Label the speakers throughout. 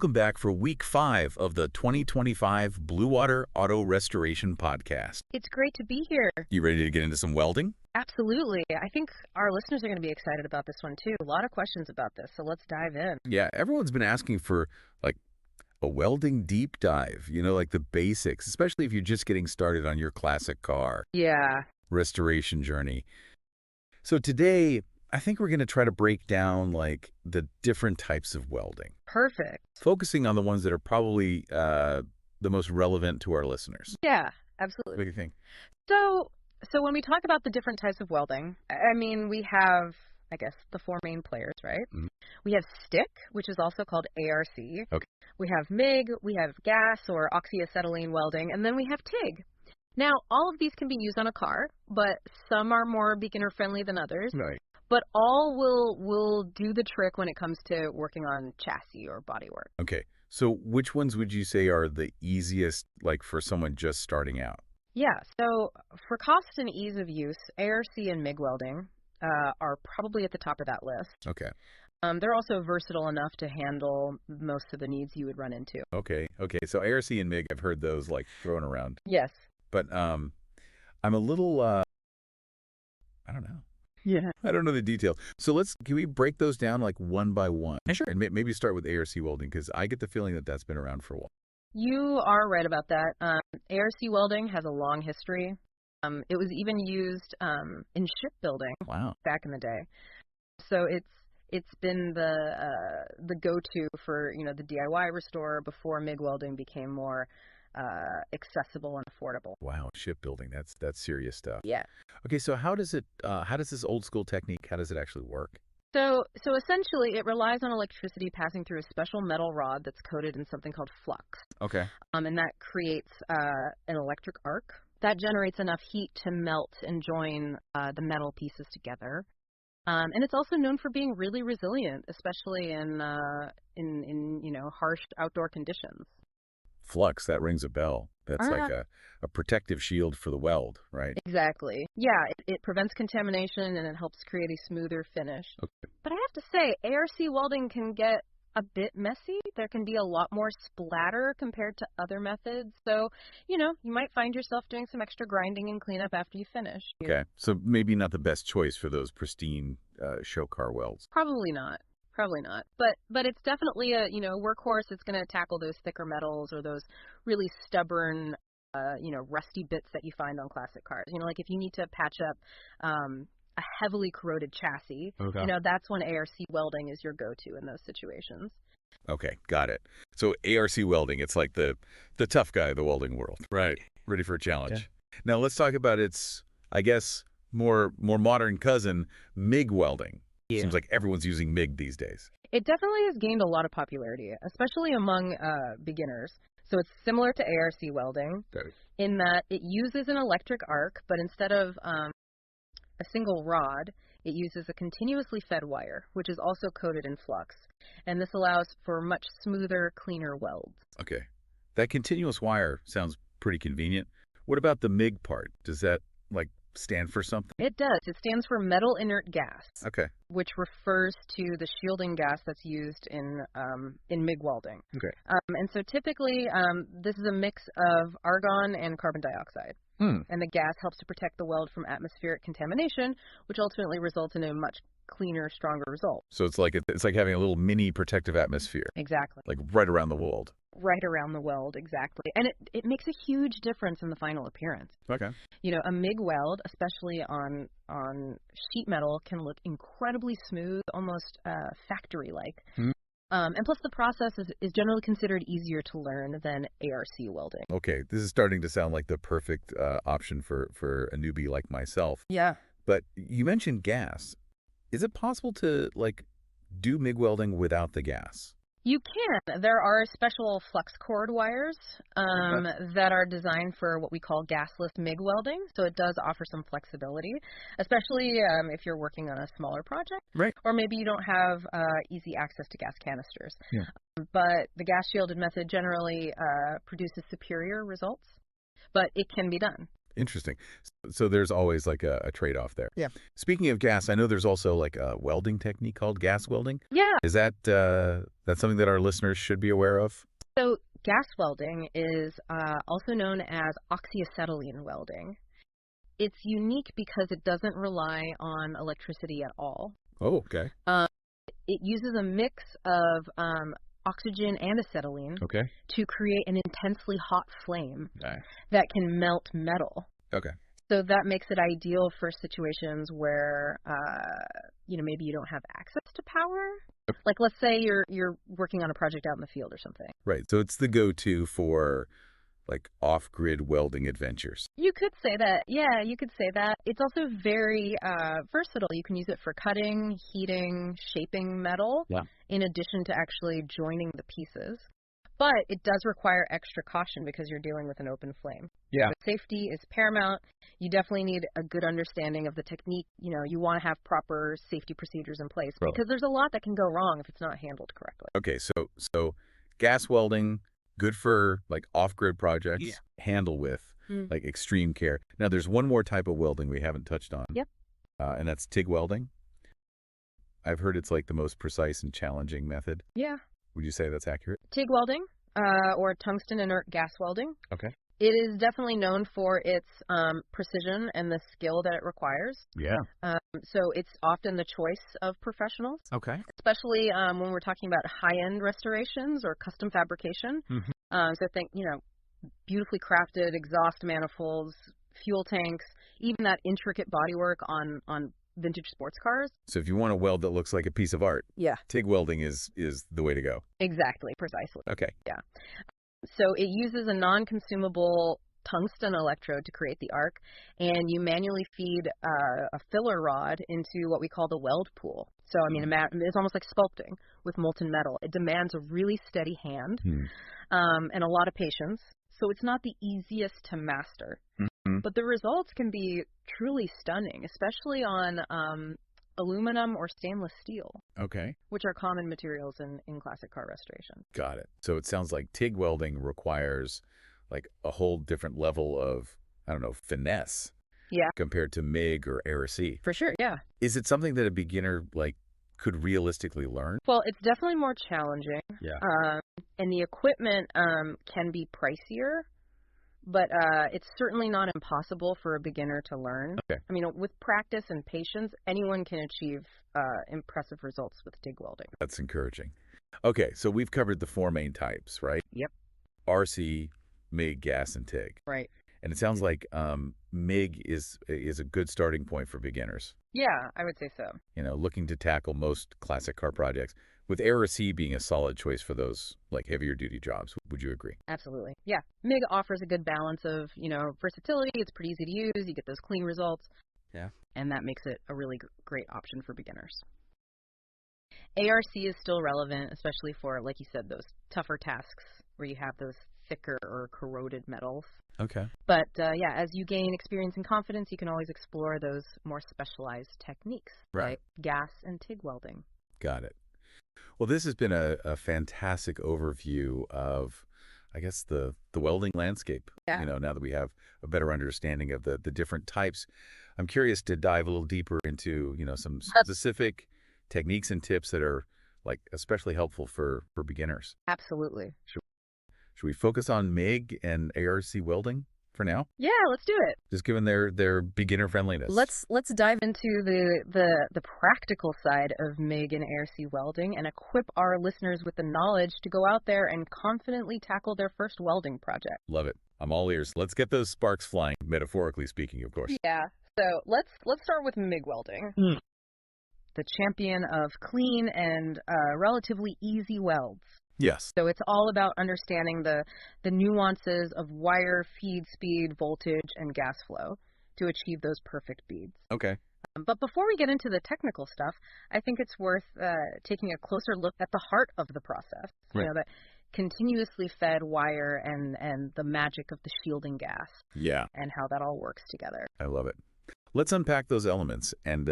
Speaker 1: Welcome back for week 5 of the 2025 Bluewater Auto Restoration Podcast.
Speaker 2: It's great to be here.
Speaker 1: You ready to get into some welding?
Speaker 2: Absolutely. I think our listeners are going to be excited about this one too. A lot of questions about this, so let's dive in.
Speaker 1: Yeah, everyone's been asking for like a welding deep dive, like the basics, especially if you're just getting started on your classic car
Speaker 2: Yeah.
Speaker 1: restoration journey. So today, I think we're going to try to break down like the different types of welding.
Speaker 2: Perfect.
Speaker 1: Focusing on the ones that are probably the most relevant to our listeners.
Speaker 2: Yeah,
Speaker 1: What
Speaker 2: absolutely.
Speaker 1: do you think?
Speaker 2: So when we talk about the different types of welding, I mean, we have, I guess, the 4 main players, right?
Speaker 1: Mhm.
Speaker 2: We have stick, which is also called ARC.
Speaker 1: Okay.
Speaker 2: We have MIG, we have gas or oxyacetylene welding, and then we have TIG. Now, all of these can be used on a car, but some are more beginner friendly than others.
Speaker 1: Right.
Speaker 2: But all will do the trick when it comes to working on chassis or bodywork.
Speaker 1: Okay. So which ones would you say are the easiest, like for someone just starting out?
Speaker 2: Yeah, so for cost and ease of use, ARC and MIG welding are probably at the top of that list.
Speaker 1: Okay.
Speaker 2: They're also versatile enough to handle most of the needs you would run into.
Speaker 1: Okay. So ARC and MIG, I've heard those like thrown around.
Speaker 2: Yes.
Speaker 1: But I'm a little, I don't know.
Speaker 2: Yeah.
Speaker 1: I don't know the details. So can we break those down like one by one?
Speaker 2: Sure.
Speaker 1: And maybe start with ARC welding because I get the feeling that that's been around for a while.
Speaker 2: You are right about that. ARC welding has a long history. It was even used in shipbuilding
Speaker 1: Wow.
Speaker 2: back in the day. So it's been the go-to for the DIY restorer before MIG welding became more accessible and affordable.
Speaker 1: Wow. Shipbuilding. That's serious stuff.
Speaker 2: Yeah.
Speaker 1: Okay. So how does this old school technique, how does it actually work?
Speaker 2: So essentially, it relies on electricity passing through a special metal rod that's coated in something called flux.
Speaker 1: Okay.
Speaker 2: And that creates an electric arc that generates enough heat to melt and join the metal pieces together. And it's also known for being really resilient, especially in harsh outdoor conditions.
Speaker 1: Flux, that rings a bell. That's like a protective shield for the weld, right?
Speaker 2: Exactly. Yeah, it prevents contamination and it helps create a smoother finish.
Speaker 1: Okay.
Speaker 2: But I have to say, ARC welding can get a bit messy. There can be a lot more splatter compared to other methods. So, you might find yourself doing some extra grinding and cleanup after you finish.
Speaker 1: Okay. So maybe not the best choice for those pristine show car welds.
Speaker 2: Probably not. But it's definitely a workhorse. It's going to tackle those thicker metals or those really stubborn rusty bits that you find on classic cars. Like if you need to patch up a heavily corroded chassis,
Speaker 1: Okay.
Speaker 2: That's when ARC welding is your go-to in those situations.
Speaker 1: Okay, got it. So ARC welding, it's like the tough guy of the welding world. Right. Ready for a challenge. Yeah. Now let's talk about its, I guess, more modern cousin, MIG welding. Yeah. Seems like everyone's using MIG these days.
Speaker 2: It definitely has gained a lot of popularity, especially among beginners. So it's similar to ARC welding in that it uses an electric arc, but instead of a single rod, it uses a continuously fed wire, which is also coated in flux. And this allows for much smoother, cleaner welds.
Speaker 1: Okay. That continuous wire sounds pretty convenient. What about the MIG part? Does that stand for something?
Speaker 2: It does. It stands for metal inert gas.
Speaker 1: Okay.
Speaker 2: Which refers to the shielding gas that's used in MIG welding.
Speaker 1: Okay.
Speaker 2: And so typically, this is a mix of argon and carbon dioxide. And the gas helps to protect the weld from atmospheric contamination, which ultimately results in a much cleaner, stronger result.
Speaker 1: So it's like having a little mini protective atmosphere.
Speaker 2: Exactly.
Speaker 1: Like right around the weld.
Speaker 2: Right around the weld, exactly. And it makes a huge difference in the final appearance.
Speaker 1: Okay.
Speaker 2: A MIG weld, especially on sheet metal, can look incredibly smooth, almost factory-like. And plus the process is generally considered easier to learn than ARC welding.
Speaker 1: Okay, this is starting to sound like the perfect option for a newbie like myself.
Speaker 2: Yeah.
Speaker 1: But you mentioned gas. Is it possible to do MIG welding without the gas?
Speaker 2: You can. There are special flux cord wires that are designed for what we call gasless MIG welding. So it does offer some flexibility, especially if you're working on a smaller project.
Speaker 1: Right.
Speaker 2: Or maybe you don't have easy access to gas canisters.
Speaker 1: Yeah.
Speaker 2: But the gas shielded method generally produces superior results. But it can be done.
Speaker 1: Interesting. So there's always like a trade-off there.
Speaker 3: Yeah.
Speaker 1: Speaking of gas, I know there's also like a welding technique called gas welding.
Speaker 2: Yeah.
Speaker 1: Is that that's something that our listeners should be aware of?
Speaker 2: So gas welding is also known as oxyacetylene welding. It's unique because it doesn't rely on electricity at all.
Speaker 1: Oh, okay.
Speaker 2: It uses a mix of oxygen and acetylene to create an intensely hot flame that can melt metal.
Speaker 1: Okay.
Speaker 2: So that makes it ideal for situations where, maybe you don't have access to power. Like, let's say you're working on a project out in the field or something.
Speaker 1: Right. So it's the go-to for like off-grid welding adventures.
Speaker 2: You could say that. Yeah, you could say that. It's also very versatile. You can use it for cutting, heating, shaping metal, in addition to actually joining the pieces. But it does require extra caution because you're dealing with an open flame.
Speaker 3: Yeah.
Speaker 2: But safety is paramount. You definitely need a good understanding of the technique. You want to have proper safety procedures in place because there's a lot that can go wrong if it's not handled correctly.
Speaker 1: Okay, so gas welding, good for like off-grid projects, handle with like extreme care. Now, there's one more type of welding we haven't touched on.
Speaker 2: Yep.
Speaker 1: And that's TIG welding. I've heard it's like the most precise and challenging method.
Speaker 2: Yeah.
Speaker 1: Would you say that's accurate?
Speaker 2: TIG welding, or tungsten inert gas welding.
Speaker 1: Okay.
Speaker 2: It is definitely known for its precision and the skill that it requires.
Speaker 1: Yeah.
Speaker 2: So it's often the choice of professionals.
Speaker 1: Okay.
Speaker 2: Especially when we're talking about high-end restorations or custom fabrication. So think, beautifully crafted exhaust manifolds, fuel tanks, even that intricate bodywork on vintage sports cars.
Speaker 1: So if you want a weld that looks like a piece of art, TIG welding is the way to go.
Speaker 2: Exactly, precisely.
Speaker 1: Okay.
Speaker 2: Yeah. So it uses a non-consumable tungsten electrode to create the arc, and you manually feed a filler rod into what we call the weld pool. So, it's almost like sculpting with molten metal. It demands a really steady hand and a lot of patience. So it's not the easiest to master. But the results can be truly stunning, especially on aluminum or stainless steel. Okay. Which are common materials in classic car restoration.
Speaker 1: Got it. So it sounds like TIG welding requires like a whole different level of, finesse.
Speaker 2: Yeah.
Speaker 1: Compared to MIG or ARC.
Speaker 2: For sure, yeah.
Speaker 1: Is it something that a beginner could realistically learn?
Speaker 2: Well, it's definitely more challenging.
Speaker 1: Yeah.
Speaker 2: And the equipment can be pricier, but it's certainly not impossible for a beginner to learn.
Speaker 1: Okay.
Speaker 2: With practice and patience, anyone can achieve impressive results with TIG welding.
Speaker 1: That's encouraging. Okay, so we've covered the four main types, right?
Speaker 2: Yep.
Speaker 1: RC, MIG, gas, and TIG.
Speaker 2: Right.
Speaker 1: And it sounds like MIG is a good starting point for beginners.
Speaker 2: Yeah, I would say so.
Speaker 1: Looking to tackle most classic car projects, with ARC being a solid choice for those heavier duty jobs. Would you agree?
Speaker 2: Absolutely. Yeah. MIG offers a good balance of, versatility. It's pretty easy to use. You get those clean results.
Speaker 1: Yeah.
Speaker 2: And that makes it a really great option for beginners. ARC is still relevant, especially for, like you said, those tougher tasks where you have those thicker or corroded metals.
Speaker 1: Okay.
Speaker 2: But, as you gain experience and confidence, you can always explore those more specialized techniques, like gas and TIG welding.
Speaker 1: Got it. Well, this has been a fantastic overview of, I guess, the welding landscape.
Speaker 2: Yeah.
Speaker 1: Now that we have a better understanding of the different types, I'm curious to dive a little deeper into, some specific techniques and tips that are especially helpful for beginners.
Speaker 2: Absolutely.
Speaker 1: Should we focus on MIG and ARC welding for now?
Speaker 2: Yeah, let's do it.
Speaker 1: Just given their beginner friendliness.
Speaker 2: Let's dive into the practical side of MIG and ARC welding and equip our listeners with the knowledge to go out there and confidently tackle their first welding project.
Speaker 1: Love it. I'm all ears. Let's get those sparks flying, metaphorically speaking, of course.
Speaker 2: Yeah. So let's start with MIG welding. The champion of clean and relatively easy welds.
Speaker 1: Yes.
Speaker 2: So it's all about understanding the nuances of wire feed speed, voltage, and gas flow to achieve those perfect beads.
Speaker 1: Okay.
Speaker 2: But before we get into the technical stuff, I think it's worth taking a closer look at the heart of the process.
Speaker 1: Right.
Speaker 2: That continuously fed wire and the magic of the shielding gas.
Speaker 1: Yeah.
Speaker 2: And how that all works together.
Speaker 1: I love it. Let's unpack those elements and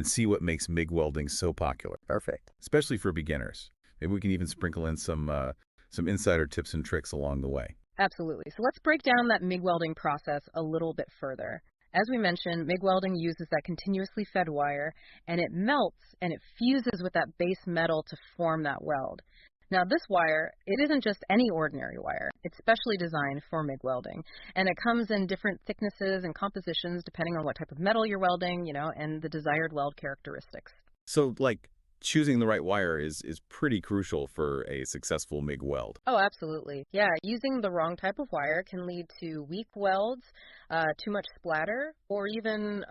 Speaker 1: see what makes MIG welding so popular.
Speaker 3: Perfect.
Speaker 1: Especially for beginners. Maybe we can even sprinkle in some insider tips and tricks along the way.
Speaker 2: Absolutely. So let's break down that MIG welding process a little bit further. As we mentioned, MIG welding uses that continuously fed wire, and it melts and it fuses with that base metal to form that weld. Now, this wire, it isn't just any ordinary wire. It's specially designed for MIG welding, and it comes in different thicknesses and compositions depending on what type of metal you're welding, and the desired weld characteristics.
Speaker 1: So, like, choosing the right wire is pretty crucial for a successful MIG weld.
Speaker 2: Oh, absolutely. Yeah, using the wrong type of wire can lead to weak welds, too much splatter, or even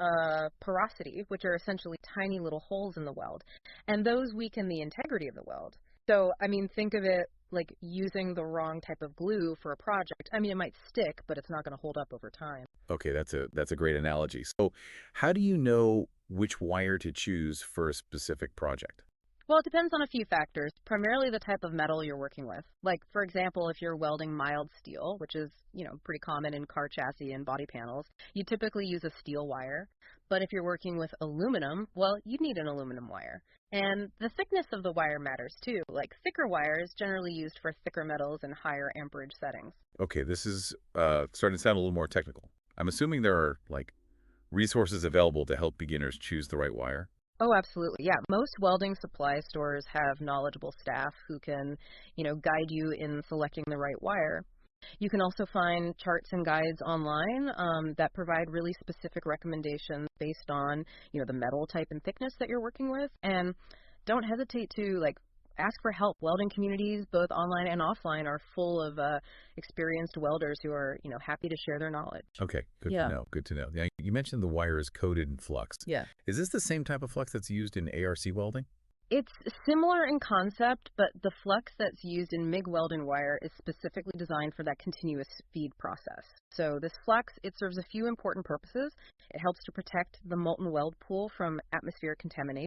Speaker 2: porosity, which are essentially tiny little holes in the weld. And those weaken the integrity of the weld. So, think of it like using the wrong type of glue for a project. It might stick, but it's not going to hold up over time.
Speaker 1: Okay, that's a great analogy. So, how do you know which wire to choose for a specific project?
Speaker 2: Well, it depends on a few factors, primarily the type of metal you're working with. Like, for example, if you're welding mild steel, which is, pretty common in car chassis and body panels, you typically use a steel wire. But if you're working with aluminum, well, you'd need an aluminum wire. And the thickness of the wire matters too. Like, thicker wire is generally used for thicker metals and higher amperage settings.
Speaker 1: Okay, this is starting to sound a little more technical. I'm assuming there are, like, resources available to help beginners choose the right wire.
Speaker 2: Oh, absolutely. Yeah. Most welding supply stores have knowledgeable staff who can, guide you in selecting the right wire. You can also find charts and guides online that provide really specific recommendations based on, the metal type and thickness that you're working with. And don't hesitate to, ask for help. Welding communities, both online and offline, are full of experienced welders who are, happy to share their knowledge.
Speaker 1: Okay, good to know. Good to know. Now, you mentioned the wire is coated in flux.
Speaker 2: Yeah.
Speaker 1: Is this the same type of flux that's used in ARC welding?
Speaker 2: It's similar in concept, but the flux that's used in MIG welding wire is specifically designed for that continuous feed process. So this flux, it serves a few important purposes. It helps to protect the molten weld pool from atmospheric contamination.